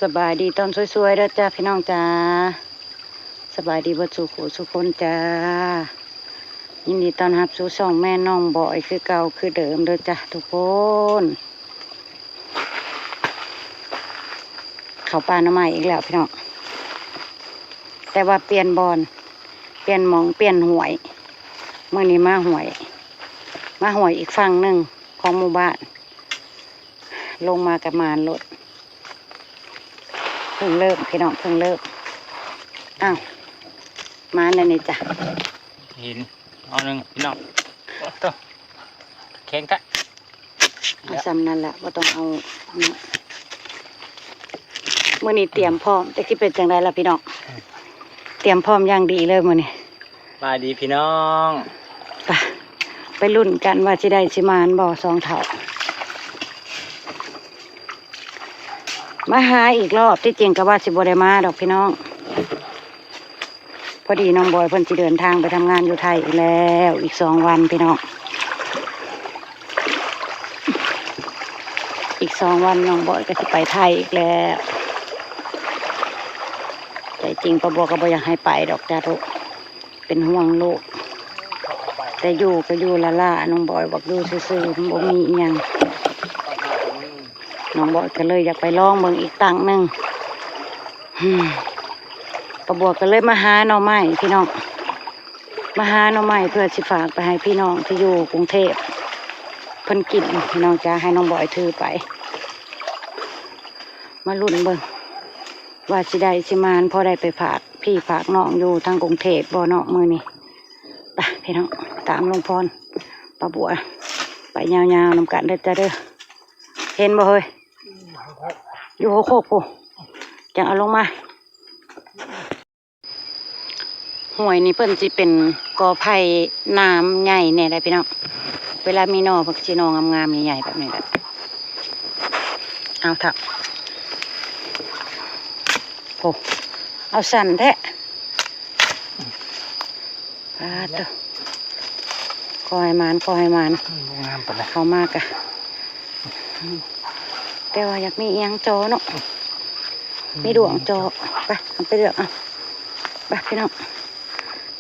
สบายดีตอนสวยๆเด้อจ้าพี่น้องจ้าสบายดีเบิดสู่ขู่สู่คนจ้ายินดีต้อนรับสู่ช่องแม่น้องบอยคือเก่าคือเดิมเด้อจ้าทุกคนเข้าป่าหน่อไม้อีกแล้วพี่น้องแต่ว่าเปลี่ยนบอนเปลี่ยนหมองเปลี่ยนหวยเมื่อนี้มาหวยอีกฝั่งหนึ่งของหมู่บ้านลงมากับมารถเพิ่งเริ่มพี่น้องเพิ่งเริ่มอ้าวมาแล้วนี่จ้ะเห็นเอาหนึ่งพี่น้องตัวแข็งกะเอาซ้ำนั่นแหละว่าต้องเอาเมื่อนี้เตรียมพร้อมแต่ที่เป็นจังไรล่ะพี่น้องเตรียมพร้อมอย่างดีเลยมื่อนี้สบายดีพี่น้องไปลุ้นกันว่าจะได้ชิมานบ่อ2 เท่ามาหาอีกรอบที่จริงก็ว่าสิบ่ได้มาดอกพี่น้องพอดีน้องบอยเพิ่นสิเดินทางไปทำงานอยู่ไทยอีกแล้วอีก2 วันพี่น้องอีก2 วันน้องบอยก็สิไปไทยอีกแล้วแต่จริงป้าบัวก็บ่อยากให้ไปดอกจ้าลูกเป็นห่วงลูกแต่อยู่ก็อยู่ละล่าน้องบอยบอกอยู่ซื่อๆบ่มีอีหยังน้องบอยก็เลยอยากไปลองเบิ่งอีกตั้งหนึ่งป้าบัวก็เลยมาหาหน่อไม้พี่น้องมาหาหน่อไม้เพื่อสิฝากไปให้พี่น้องที่อยู่กรุงเทพเพิ่นกินพี่น้องจะให้น้องบอยถือไปมาลุ้นเบิ่งว่าสิได้สิมานพอได้ไปฝากพี่ฝากน้องอยู่ทางกรุงเทพบ่เนาะมื้อนี้ไปพี่น้องตามลุงพรป้าบัวไปยาวๆนำกันเด้อจ้าเด้อเห็นบ่เฮ้ยอยู่หัวโคกปูจังเอาลงมาห่วยนี่เพิ่นสิเป็นกอไผ่น้ำใหญ่แน่ได้พี่น้องเวลามีหน่อเพิ่นสิหน่องามๆใหญ่ๆแบบนี้แหละเอาถักโอ้เอาสั่นแท้ตัวคอยมานงามปะนะเขามากะแต่ว่าอยากมีเอียงจอเนาะมีดวงจอไปทำไปเลือกเอาไปพี่น้อง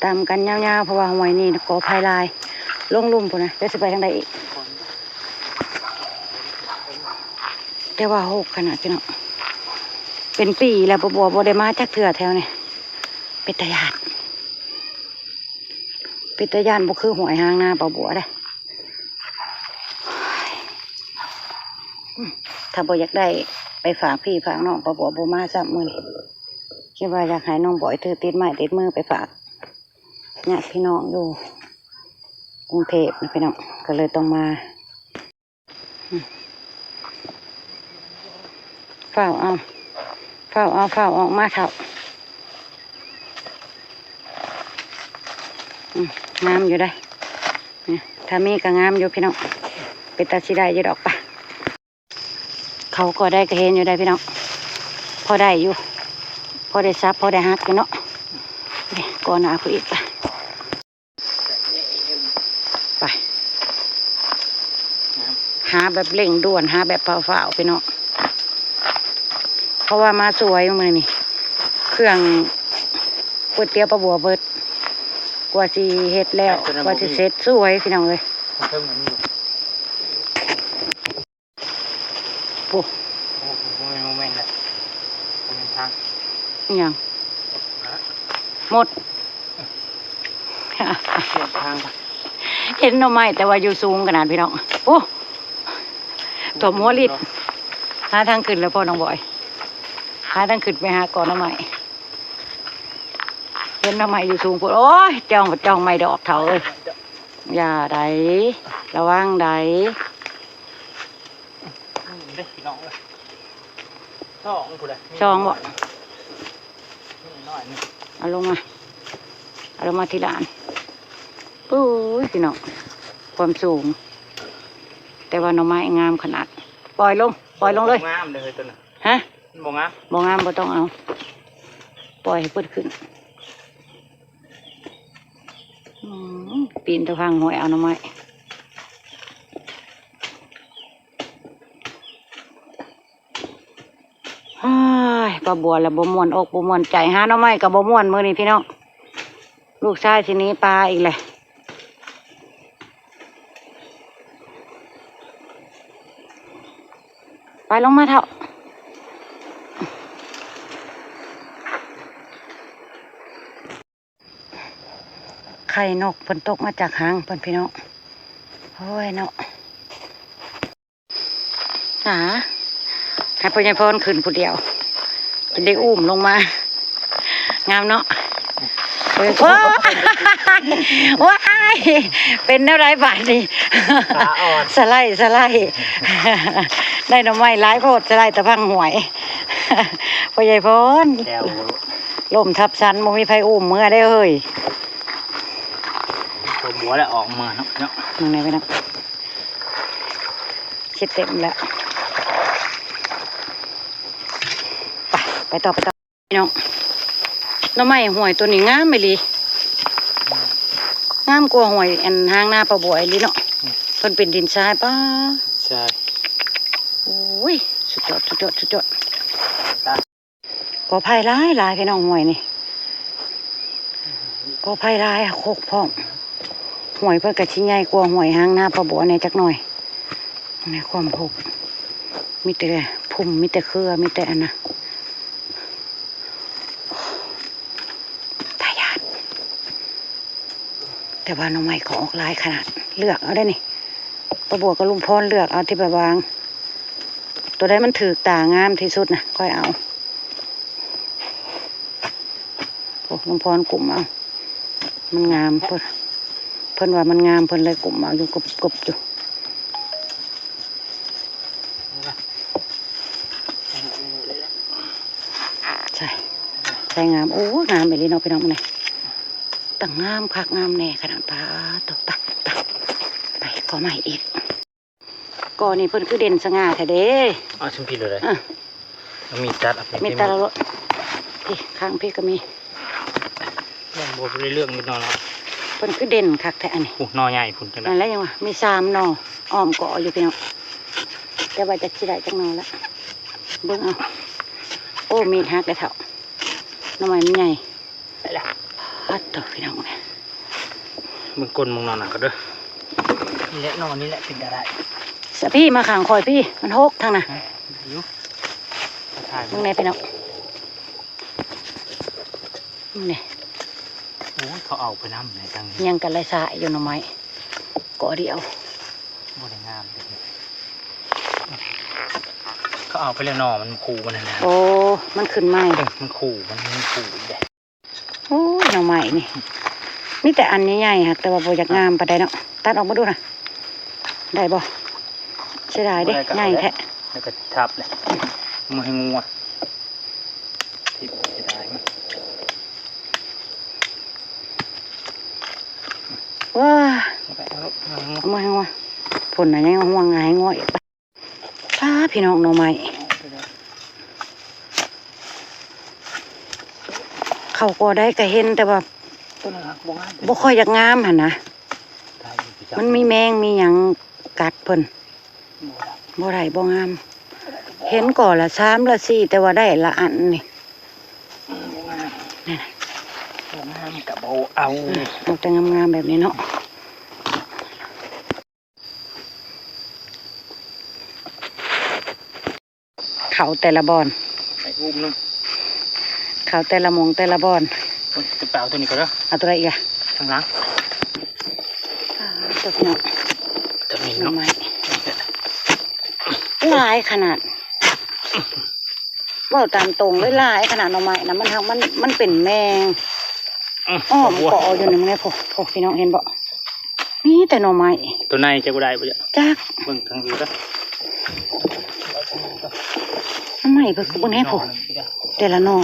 ตามกันยาวๆเพราะว่าหวยนี่กอไผ่ลายลงลุ่มพุ่นนะเดี๋ยวจะไปทางใดอีกแต่ว่าโหกขนาดพี่น้องเป็นปีแล้วบัวบ่ได้มาจักเถื่อแถวนี่เป็นตาญาติบ่คือหวยหางหน้าบัวได้ถ้าบ่อยากได้ไปฝากพี่ฝากน้องบัวบ่มาซ้ำมื้อนี้คิดว่าอยากให้น้องบอยถือติดไม้ติดมือไปฝากญาติพี่น้องอยู่กรุงเทพนะพี่น้องก็เลยต้องมาเฝ้าเอามาเถอะงามอยู่ได้ถ้ามีก็งามอยู่พี่น้องเป็นตาสีได้อยู่ดอกปะเขาก็ได้ก็เห็นอยู่ได้พี่น้องพอได้อยู่พอได้ซับพอได้ฮักอยู่เนาะก่อนหน้าผู้อีกไปหาแบบเร่งด่วนหาแบบเฝ้าๆพี่น้องเพราะว่ามาสวยมือนี่เครื่องก๋วยเตี๋ยวป้าบัวเบิดกว่าสิเฮ็ดแล้วกว่าสิเสร็จสวยพี่น้องเลยปุ๊บยังหมดเห็นหน่อไม้แต่ว่าอยู่สูงขนาดพี่น้องโอ้ตัวมัวลิดหาทางขึ้นแล้วพ่อน้องบอยหาทางขึ้นไปหาก่อนหน่อไม้เห็นหน่อไม้อยู่สูงปุ๊บโอ้ยจ้องไม่ดอกเถาเลยอย่าได้ระวังได้ช่องบ่เอาลงมาที่ด่านปุ้ยพี่น้องความสูงแต่ว่าหน่อไม้งามขนาดปล่อยลงเลยงามเลยตัวน่ะฮะบ่งามบ่ต้องเอาปล่อยให้เปิดขึ้นปีนตะพังหวยเอาหน่อไม้ ปลาบัวแล้วบ่ม่วนอกบ่ม่วนใจหาหน่อไม้กับบ่ม่วนมื้อนี้พี่น้องลูกชายทีนี้ปลาอีกเลยไปลงมาเถอะไข่นกเพิ่นตกมาจากหางเพิ่นพี่น้องโอ้ยเนาะให้พ่อใหญ่พรขึ้นผู้เดียวจะได้อุ้มลงมางามเนาะโอ้ยว้ายเป็นเท่าไรบาทนี่สไลด์ได้หน่อไม้หลายโพดสไลด์ตะพังหวยพ่อใหญ่พรลมทับซันบ่มีไผอุ้มเมื่อได้เฮ้ยตัวบัวแล้วออกมาเนาะมึงไหนไปเนาะคิดเต็มแล้วไปต่อพี่น้องหน่อไม้หวยตัวนี้งามไหมลีงามกว่าหวยอันห้างหน้าปลาบัวไอ้ลีเนาะเพิ่นเป็นดินทรายป้าใช่โอ้ยสุดยอดก่อไผ่ร้ายพี่น้องหวยนี่ก่อไผ่ร้ายโคกพ่องหวยเพิ่นกะชิ้นใหญ่กว่าหวยห้างหน้าปลาบัวในจักหน่อยในความโคกมีแต่พุ่มมีแต่เครือมีแต่อันน่ะแต่ว่าน้องใหม่ก็ออกลายขนาดเลือกเอาได้นี่ปลาบัวกับลุงพรเลือกเอาที่แบบวางตัวใดมันถือตางามที่สุดนะค่อยเอาโอ้ลุงพรกลุ่มเอามันงามเพิ่นว่ามันงามเพิ่นเลยกลุ่มเอาอยู่กบอยู่ใช่งามโอ้งามไปเลยเนาะพี่น้องนี่ตั้งงามคักงามแน่ขนาดปลาตกไปก็ใหม่อีกก่อนี่เพิ่นคือเด่นสง่าแท้เด้ชุมพีเลยมีตัดมีตัดแล้วพี่ข้างพี่ก็มียังบวกเรื่องนิดหน่อยนะเพิ่นคือเด่นคักแท้อันนี้นอใหญ่พุ่นจังนั่นแล้วยังวะมี3นออ้อมเกาะอยู่พี่น้องแต่ว่าจะสิได้จักนอละเบิ่งเอาโอ้มีดหักได้เท่าหน่อไม้มันใหญ่ไปละฮัดต่อพี่น้องเนี่ยมึงกลมึงนอนหนักก็เด้อนี่แหละนอนนี่แหละเป็นอะไรสพี่มาขังคอยพี่มันหกทางน่ะมึงไหนพี่น้องมึงไหนโอ้เขาเอาไปน้ำไหนจังยังกันไรสายอยู่หน่อไม้เกาะเดียวบ่ได้งามเลยเขาเอาไปแล้วนอมันขู่มันนะโอ้มันขึ้นไม้มันขู่มันขู่เด็ดโอ้หน่อไม้นี่แต่อันใหญ่ๆฮะแต่ว่าโบอยากงามปะได้เนาะตัดออกมาดูนะได้บ่ใช่ได้ดิใหญ่แท้แล้วก็ทับเลยมือให้งัวทิพย์ได้ไหมว้ามือให้งัวผลอะไรยังห่วงไงงัวอีกป้าพี่น้องหน่อไม้เขาก็ได้ก็เห็นแต่ว่าบ่ค่อยอยากงามหั่นนะมันมีแมงมีหยังกัดเพิ่นบ่ได้บ่งามเห็นก่อนละ3ละ4แต่ว่าได้ละอันนี่นี่งามกับเอาแต่งามๆแบบนี้เนาะเขาแต่ละบอนไอ้อุ้มนึงเขาแต่ละมงแต่ละบอนจะเปล่าตัวนี้ก็ได้เอาตัวอะไรอีกอะทางหลังตัวเนาะจะมีเนาะหลายขนาดว่าตามตรงเลยหลายขนาดหน่อไม้นะมันเป็นแมงอ้อมเกาะอยู่นี่มันไงพวกพี่น้องเห็นบ่มีแต่หน่อไม้ตัวในจะกูได้ปะจ๊ะจักเบิ่งทางวิวแล้วทำไมเพิ่งเบิ่งให้พวกแต่ละหน่อ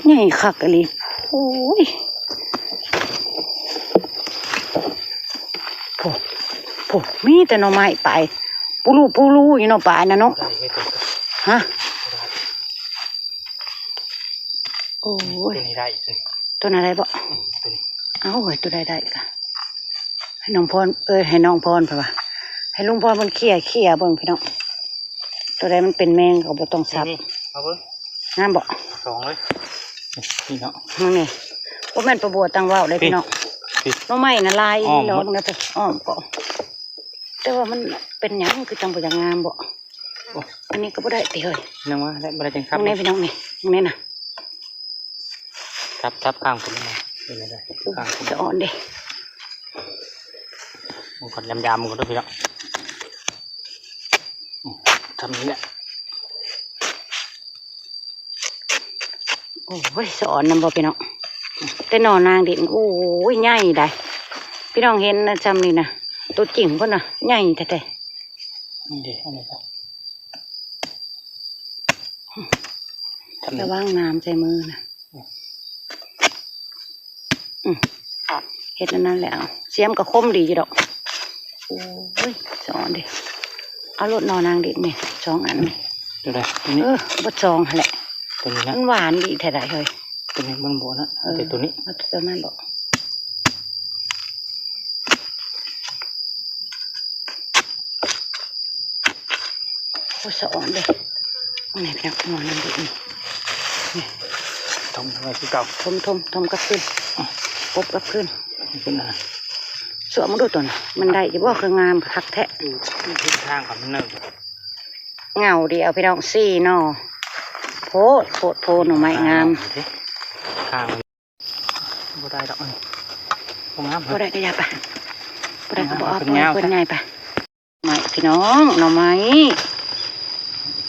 ใหญ่คักอะไรโอ้ยพวกมีแต่หน่อไม้ไปปูรูอยู่หน่อปลายนะเนาะฮะโอ้ยตัวนี้ได้ตัวอะไรบ่ตัวนี้เอาเฮ้ยตัวได้กันให้น้องพรให้น้องพรเปล่าให้ลุงพรมันเขี่ยเบิ่งพี่น้องตัวใดมันเป็นแมงก็บ่ต้องซับเอาเบิ่ง งามบ่ สองเลยนี่เนาะ มึงนี่ว่าแม่นประบัวตังว่าวเลยพี่น้อง พี่ น้องไม้น่ะลาย อ้อม ดอกนะไปอ้อมก็แต่ว่ามันเป็นหยังคือจังบ่อย่างงามบ่ โอ้ อันนี้ก็บ่ได้ติเฮ้ย นั่งว่าได้บ่ได้จังค ต รั ร บ งนี้พี่น้องนี่ตรงนี้น่ะ ทับข้างผมมาเป็นอะไรข้างผม จะอ่อนเด้ มันก่อนยำๆมันก็ด้วยพี่น้องทำนี้แหละ โอ้ยสอนนำบ่พี่น้องแต่หนอนางดินโอ้ยใหญ่ได้พี่น้องเห็นนะจำนี่นะตัวจริงเพิ่นน่ะใหญ่แท้ นี่เดี๋ยวอันนี้ครับทำ ๆ นี้ ระวังน้ำใส่มือนะเฮ็ดอันนั้นแหละเอาเสียมก็คมดีอยู่ดอกโอ้ยสอนเด้เอารถหนอนางดินนี่2 อันนี่ เดี๋ยวได้ตัวนี้ บ่จองหั่นแหละ ตัวนี้ มั นะ นหวานดีแท้ได้เฮ้ย ตัวนี้มันโบนะแต่ตัวนี้ เอาตัวนั้นบ่โอ้ยสอนเด้นี่พี่น้องหนอนางดินนี่ ทำไว้คือเก่า ทมกับขึ้นปบกับขึ้น เป็นอะไร สวมมาดูตัวน่ะมันได้จะบอกคืองามคักแท้ ดูทิศทางของมันหนึ่ง เงาเดียวพี่น้องซี่นอโพหน่อไม้งาม ทางบ่ได้ดอกนี่บ่งาม บ่ได้ก็อย่าไปบ่ได้ก็บ่เอา เป็ ไป นเงา เพิ่นใหญ่ไปไม้พี่น้องหน่อไม้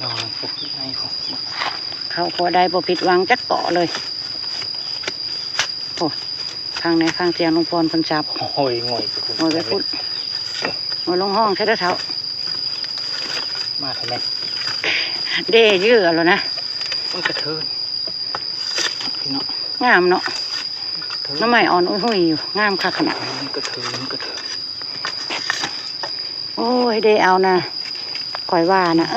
นอนปกในของ เขาพอได้บ่ผิดหวังจักเกาะเลยโอ้ข้างในข้างเตียงลุงพรเพิ่นจับ โอ้ยง่อย โอ้ยไปพุ่นโอ้ยลงห้องใช้เท้า มาทำไม เด้ยื้อแล้วนะ มันกระเทินพี่น้อง งามเนาะหน่อไม้อ่อนอุ้ยๆอยู่งามคักขนาด มันกระเทินมันกระเทิน โอ้ยเด้เอานะข่อยว่านะ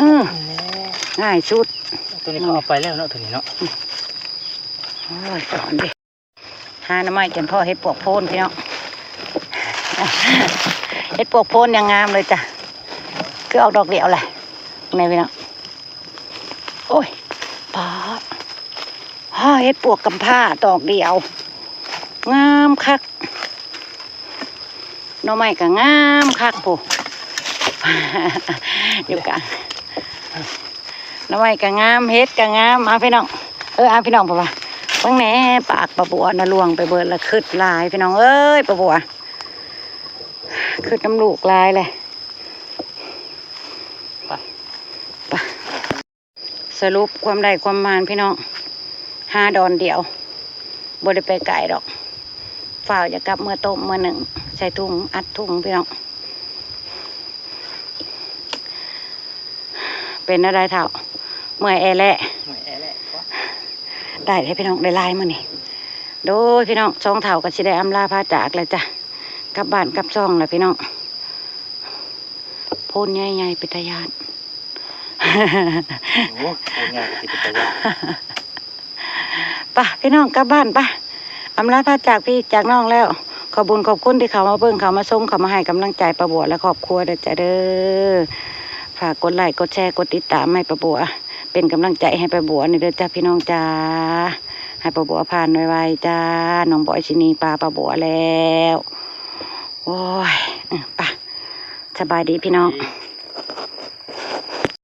ง่ายสุด ตัวนี้เขาเอาไปแล้วเนาะตัวนี้เนาะ โอ้ยสอนดิหาหน่อไม้จนพ่อเฮ็ดปวกโพนพี่น้อง เฮ็ดปวกโพนยังงามเลยจ้ะคือออกดอกเดียวแหละในพี่น้องโอ้ยปาดเฮ็ดปวกกำผ้าดอกเดียว งามคักหน่อไม้ก็งามคักผู้ อยู่กลางหน่อไม้ก็งามเฮ็ดก็งามเอาพี่น้องเอาพี่น้องป่ะวะบางแหน่ปากปลาบัวน่ะลวงไปเบิดละคืดลายพี่น้องเอ้ยปลาบัวคืดน้ำลูกลายเลยไปสรุปความได้ความมานพี่น้อง5 ดอนเดียวบ่ได้ไปไกลดอกฝ่าวจะกลับเมื่อต้มเมื่อหนึ่งใส่ถุงอัดถุงพี่น้องเป็นอะไรเท่าเมื่อยแอแหละ ไม่แอะแหละ ได้ให้พี่น้องได้ลายมานี่โดยพี่น้องช่องเถ่าก็สิได้อำลาพาจากแล้วจ้ะกลับบ้านกลับช่องแล้วพี่น้องโพนใหญ่ๆปิตายาน โอ้ยง่ายสิเป็นตัว ป่ะพี่น้องกลับบ้านป่ะอำลาพาจากพี่จากน้องแล้วขอบคุญขอบคุณที่เขามาเบิ่งเขามาชมเขามาให้กำลังใจประบัวและครอบครัวเด้อจ้ะเด้อฝากกดไลค์กดแชร์กดติดตามให้ประบัวเป็นกำลังใจให้ประบัวนี่เด้อจ้ะพี่น้องจ้าให้ประบัวผ่านไวๆจ้าน้องบอยชินีปลาประบัวแล้วโอ้ยป่ะสบายดีพี่น้อง นี้